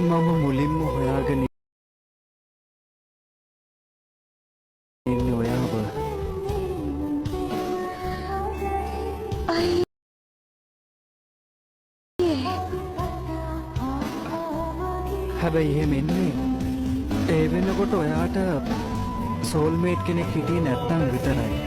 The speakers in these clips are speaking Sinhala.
මම මුලින්ම හොයාගෙන ඉන්නේ ඔයාව. අයියේ. හැබැයි එහෙම එන්නේ ඒ වෙනකොට ඔයාට සෝල්මේට් කෙනෙක් හිටියේ නැත්නම් විතරයි.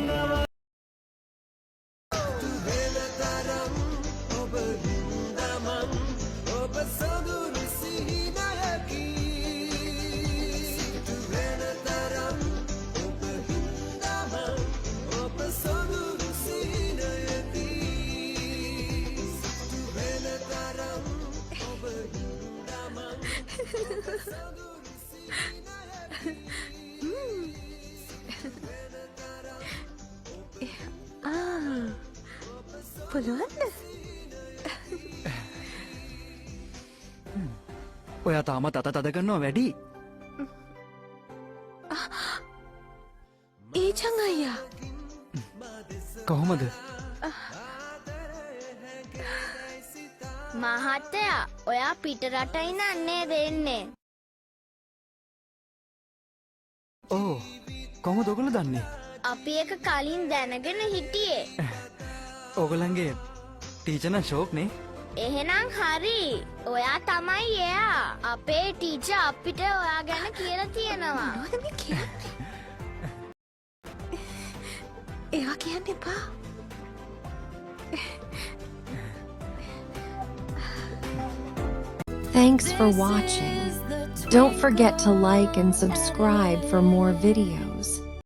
පුළුවන්ද? ඔයා තාමත් අත තද කරනවා වැඩි. ඒචන් අයියා. කොහොමද? මහත්තයා ඔයා පිටරට ඉන්නන්නේ දෙන්නේ. ඕ කොහොමද ඔයගොල්ලෝ දන්නේ? අපි එක කලින් දැනගෙන හිටියේ. ඔයගොල්ලන්ගේ ටීචර් නම් ෂෝක් නේ? එහෙනම් හරි. ඔයා තමයි එයා. අපේ ටීචර් අපිට ඔයා ගැන කියලා තියෙනවා. මොනවද මේ කියන්නේ? ඒවා කියන්න එපා. Thanks for watching. Don't forget to like and subscribe for more videos.